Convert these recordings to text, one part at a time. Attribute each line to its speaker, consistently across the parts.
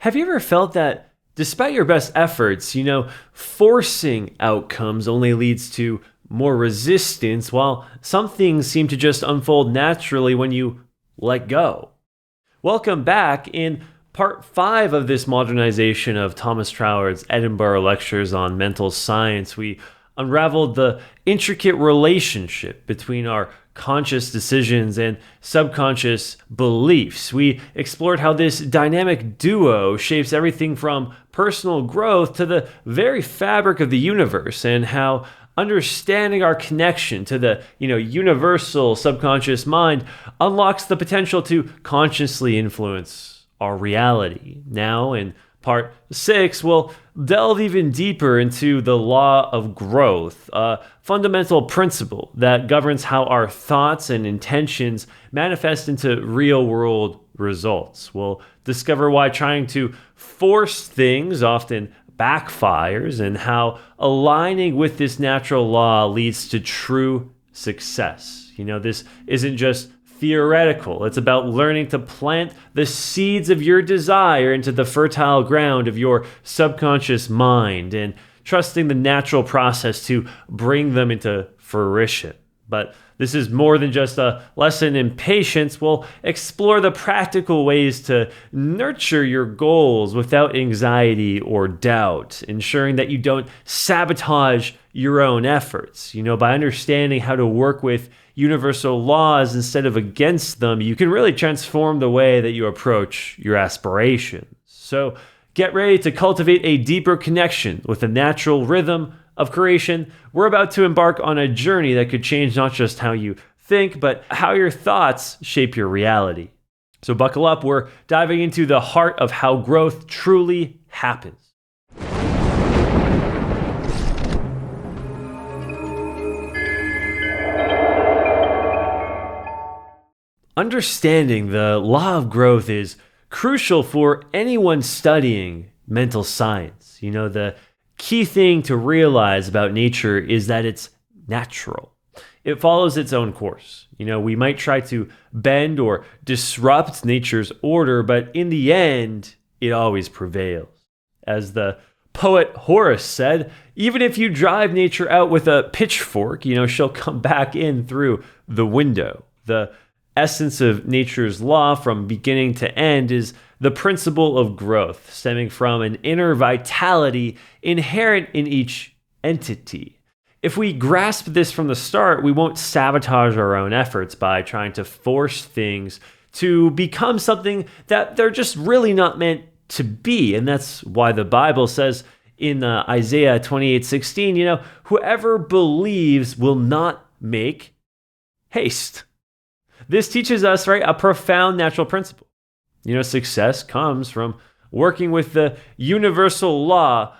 Speaker 1: Have you ever felt that despite your best efforts, forcing outcomes only leads to more resistance, while some things seem to just unfold naturally when you let go? Welcome back. In part 5 of this modernization of Thomas Troward's Edinburgh lectures on mental science, we unraveled the intricate relationship between our conscious decisions and subconscious beliefs. We explored how this dynamic duo shapes everything from personal growth to the very fabric of the universe, and how understanding our connection to the universal subconscious mind unlocks the potential to consciously influence our reality. Now, in part 6, we'll delve even deeper into the law of growth, a fundamental principle that governs how our thoughts and intentions manifest into real-world results. We'll discover why trying to force things often backfires, and how aligning with this natural law leads to true success. This isn't just theoretical. It's about learning to plant the seeds of your desire into the fertile ground of your subconscious mind and trusting the natural process to bring them into fruition. But this is more than just a lesson in patience. We'll explore the practical ways to nurture your goals without anxiety or doubt, ensuring that you don't sabotage your own efforts. By understanding how to work with universal laws instead of against them, you can really transform the way that you approach your aspirations. So get ready to cultivate a deeper connection with the natural rhythm of creation. We're about to embark on a journey that could change not just how you think, but how your thoughts shape your reality. So buckle up, we're diving into the heart of how growth truly happens. Understanding the law of growth is crucial for anyone studying mental science. The key thing to realize about nature is that it's natural. It follows its own course. We might try to bend or disrupt nature's order, but in the end, it always prevails. As the poet Horace said, even if you drive nature out with a pitchfork, she'll come back in through the window. The essence of nature's law from beginning to end is the principle of growth, stemming from an inner vitality inherent in each entity. If we grasp this from the start, we won't sabotage our own efforts by trying to force things to become something that they're just really not meant to be. And that's why the Bible says in Isaiah 28:16, whoever believes will not make haste. This teaches us, a profound natural principle. Success comes from working with the universal law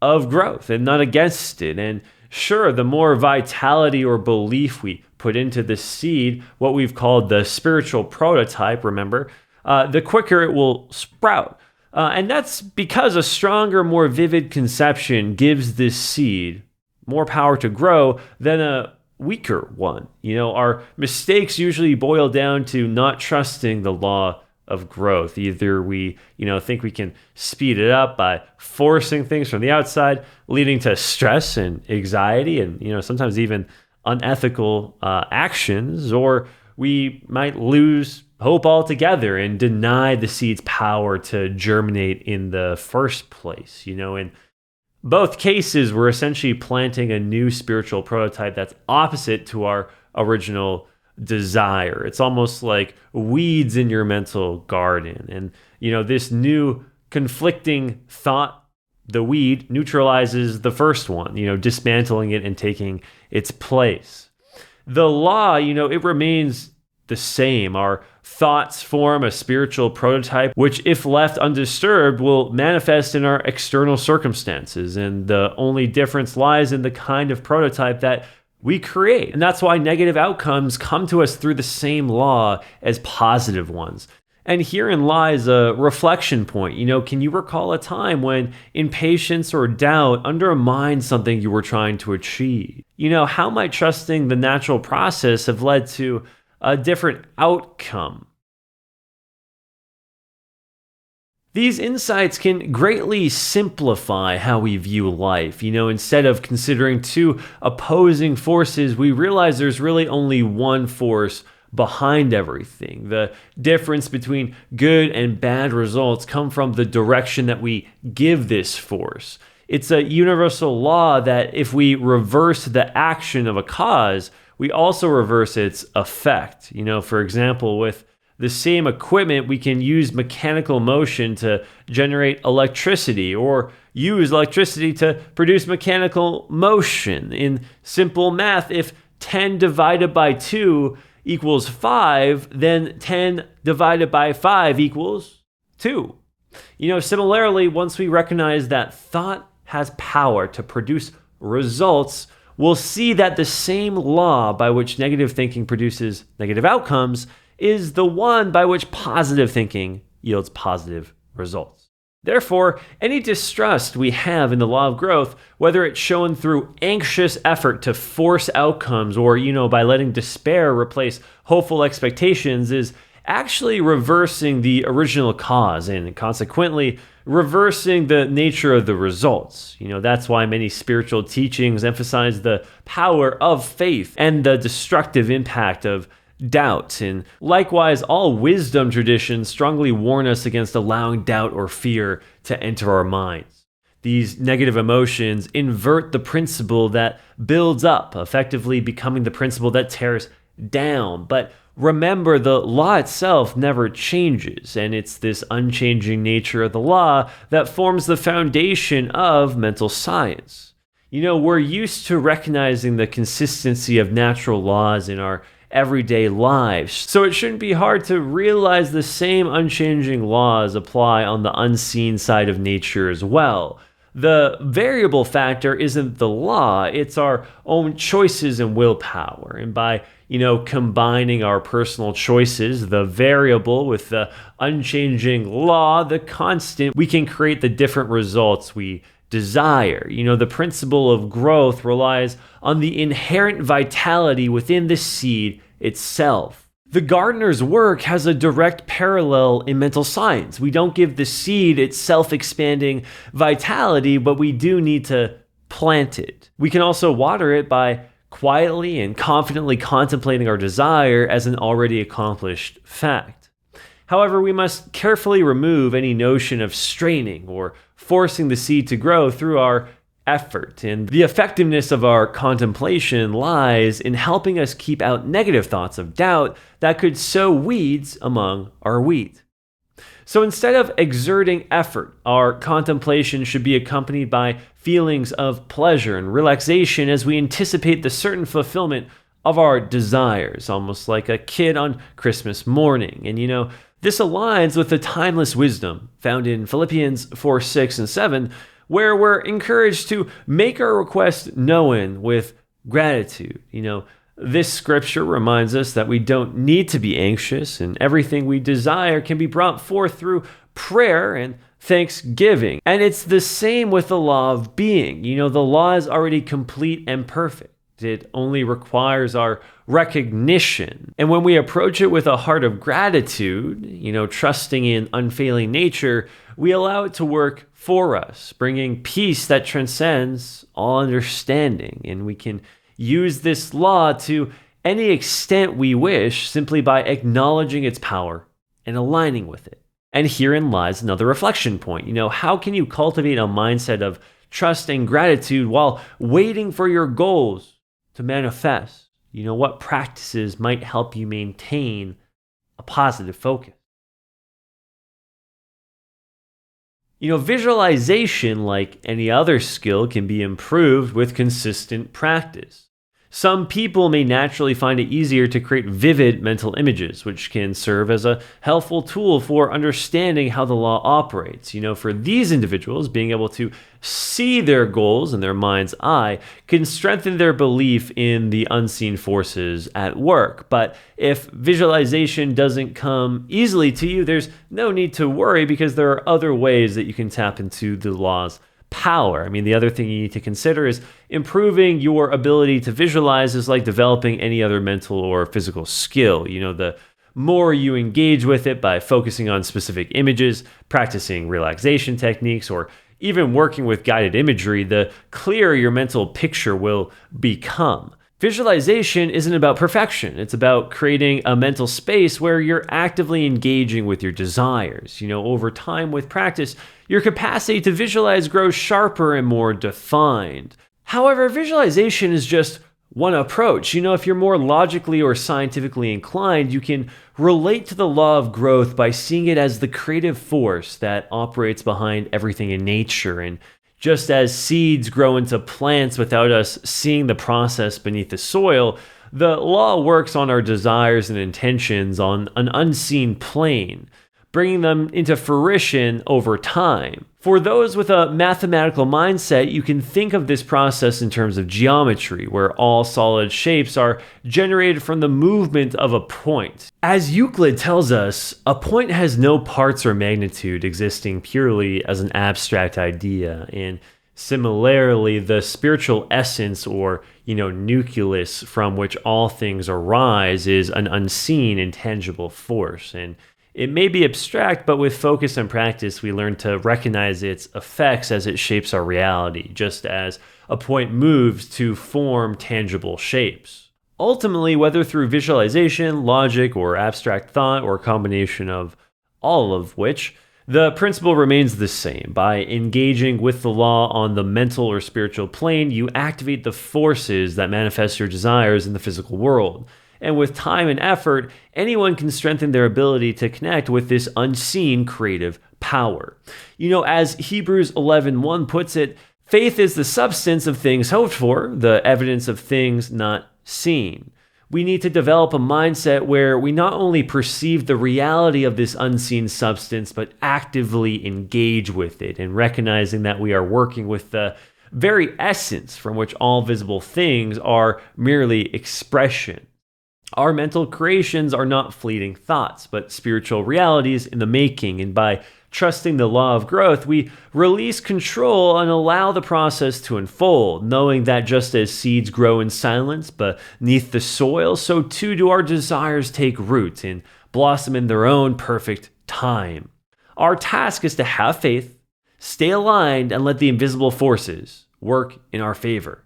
Speaker 1: of growth and not against it. And sure, the more vitality or belief we put into the seed, what we've called the spiritual prototype, remember, the quicker it will sprout. And that's because a stronger, more vivid conception gives this seed more power to grow than a weaker one. Our mistakes usually boil down to not trusting the law of growth. Either we, think we can speed it up by forcing things from the outside, leading to stress and anxiety and, sometimes even unethical actions, or we might lose hope altogether and deny the seed's power to germinate in the first place. In both cases, we're essentially planting a new spiritual prototype that's opposite to our original desire. It's almost like weeds in your mental garden. And, this new conflicting thought, the weed, neutralizes the first one, dismantling it and taking its place. The law, it remains the same. Our thoughts form a spiritual prototype, which, if left undisturbed, will manifest in our external circumstances. And the only difference lies in the kind of prototype that we create. And that's why negative outcomes come to us through the same law as positive ones. And herein lies a reflection point. Can you recall a time when impatience or doubt undermined something you were trying to achieve? How might trusting the natural process have led to a different outcome? These insights can greatly simplify how we view life. Instead of considering two opposing forces, we realize there's really only one force behind everything. The difference between good and bad results come from the direction that we give this force. It's a universal law that if we reverse the action of a cause, we also reverse its effect. For example, with the same equipment, we can use mechanical motion to generate electricity or use electricity to produce mechanical motion. In simple math, if 10 divided by 2 equals 5, then 10 divided by 5 equals 2. Similarly, once we recognize that thought has power to produce results, we'll see that the same law by which negative thinking produces negative outcomes is the one by which positive thinking yields positive results. Therefore, any distrust we have in the law of growth, whether it's shown through anxious effort to force outcomes or, by letting despair replace hopeful expectations, is actually reversing the original cause and consequently reversing the nature of the results. That's why many spiritual teachings emphasize the power of faith and the destructive impact of doubt. And likewise, all wisdom traditions strongly warn us against allowing doubt or fear to enter our minds. These negative emotions invert the principle that builds up, effectively becoming the principle that tears down. But remember, the law itself never changes, and it's this unchanging nature of the law that forms the foundation of mental science. We're used to recognizing the consistency of natural laws in our everyday lives, so it shouldn't be hard to realize the same unchanging laws apply on the unseen side of nature as well. The variable factor isn't the law, it's our own choices and willpower. And by, combining our personal choices, the variable, with the unchanging law, the constant, we can create the different results we desire. The principle of growth relies on the inherent vitality within the seed itself. The gardener's work has a direct parallel in mental science. We don't give the seed its self-expanding vitality, but we do need to plant it. We can also water it by quietly and confidently contemplating our desire as an already accomplished fact. However, we must carefully remove any notion of straining or forcing the seed to grow through our effort. And the effectiveness of our contemplation lies in helping us keep out negative thoughts of doubt that could sow weeds among our wheat. So instead of exerting effort, our contemplation should be accompanied by feelings of pleasure and relaxation as we anticipate the certain fulfillment of our desires, almost like a kid on Christmas morning. And this aligns with the timeless wisdom found in Philippians 4, 6, and 7, where we're encouraged to make our request known with gratitude. This scripture reminds us that we don't need to be anxious, and everything we desire can be brought forth through prayer and thanksgiving. And it's the same with the law of being. The law is already complete and perfect. It only requires our recognition. And when we approach it with a heart of gratitude, trusting in unfailing nature, we allow it to work for us, bringing peace that transcends all understanding. And we can use this law to any extent we wish simply by acknowledging its power and aligning with it. And herein lies another reflection point. How can you cultivate a mindset of trust and gratitude while waiting for your goals to manifest? What practices might help you maintain a positive focus? Visualization, like any other skill, can be improved with consistent practice. Some people may naturally find it easier to create vivid mental images, which can serve as a helpful tool for understanding how the law operates. For these individuals, being able to see their goals in their mind's eye can strengthen their belief in the unseen forces at work. But if visualization doesn't come easily to you, there's no need to worry, because there are other ways that you can tap into the law's power. The other thing you need to consider is improving your ability to visualize is like developing any other mental or physical skill. The more you engage with it by focusing on specific images, practicing relaxation techniques, or even working with guided imagery, the clearer your mental picture will become. Visualization isn't about perfection. It's about creating a mental space where you're actively engaging with your desires. Over time with practice, your capacity to visualize grows sharper and more defined. However, visualization is just one approach. If you're more logically or scientifically inclined, you can relate to the law of growth by seeing it as the creative force that operates behind everything in nature. And just as seeds grow into plants without us seeing the process beneath the soil, the law works on our desires and intentions on an unseen plane, bringing them into fruition over time. For those with a mathematical mindset, you can think of this process in terms of geometry, where all solid shapes are generated from the movement of a point. As Euclid tells us, a point has no parts or magnitude, existing purely as an abstract idea. And similarly, the spiritual essence or nucleus from which all things arise is an unseen, intangible force. And it may be abstract, but with focus and practice, we learn to recognize its effects as it shapes our reality, just as a point moves to form tangible shapes. Ultimately, whether through visualization, logic, or abstract thought, or a combination of all of which, the principle remains the same. By engaging with the law on the mental or spiritual plane, you activate the forces that manifest your desires in the physical world. And with time and effort, anyone can strengthen their ability to connect with this unseen creative power. As Hebrews 11:1 puts it, faith is the substance of things hoped for, the evidence of things not seen. We need to develop a mindset where we not only perceive the reality of this unseen substance, but actively engage with it, and recognizing that we are working with the very essence from which all visible things are merely expression. Our mental creations are not fleeting thoughts, but spiritual realities in the making. And by trusting the law of growth, we release control and allow the process to unfold, knowing that just as seeds grow in silence beneath the soil, so too do our desires take root and blossom in their own perfect time. Our task is to have faith, stay aligned, and let the invisible forces work in our favor.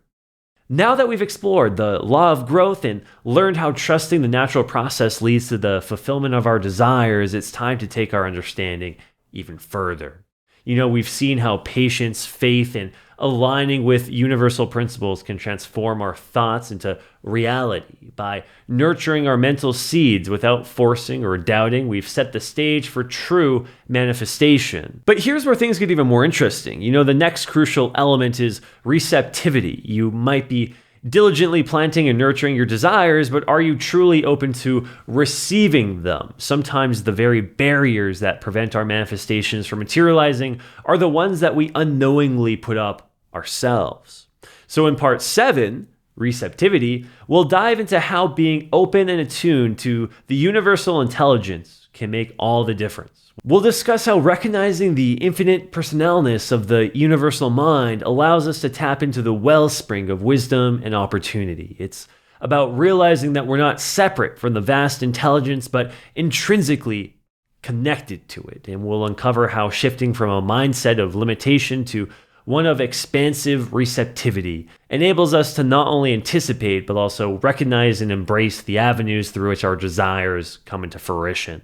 Speaker 1: Now that we've explored the law of growth and learned how trusting the natural process leads to the fulfillment of our desires, it's time to take our understanding even further. We've seen how patience, faith, and aligning with universal principles can transform our thoughts into reality. By nurturing our mental seeds without forcing or doubting, we've set the stage for true manifestation. But here's where things get even more interesting. The next crucial element is receptivity. You might be diligently planting and nurturing your desires, but are you truly open to receiving them? Sometimes the very barriers that prevent our manifestations from materializing are the ones that we unknowingly put up ourselves. So in part 7, receptivity, we'll dive into how being open and attuned to the universal intelligence can make all the difference. We'll discuss how recognizing the infinite personalness of the universal mind allows us to tap into the wellspring of wisdom and opportunity. It's about realizing that we're not separate from the vast intelligence, but intrinsically connected to it. And we'll uncover how shifting from a mindset of limitation to one of expansive receptivity enables us to not only anticipate, but also recognize and embrace the avenues through which our desires come into fruition.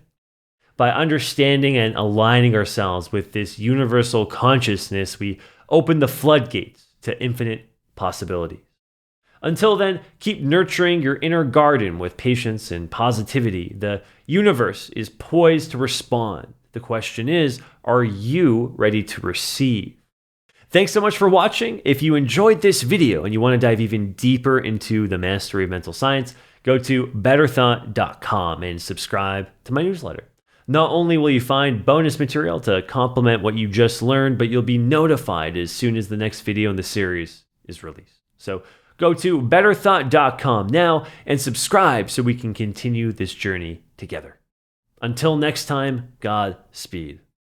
Speaker 1: By understanding and aligning ourselves with this universal consciousness, we open the floodgates to infinite possibilities. Until then, keep nurturing your inner garden with patience and positivity. The universe is poised to respond. The question is, are you ready to receive? Thanks so much for watching. If you enjoyed this video and you want to dive even deeper into the mastery of mental science, go to betterthought.com and subscribe to my newsletter. Not only will you find bonus material to complement what you just learned, but you'll be notified as soon as the next video in the series is released. So go to betterthought.com now and subscribe so we can continue this journey together. Until next time, Godspeed.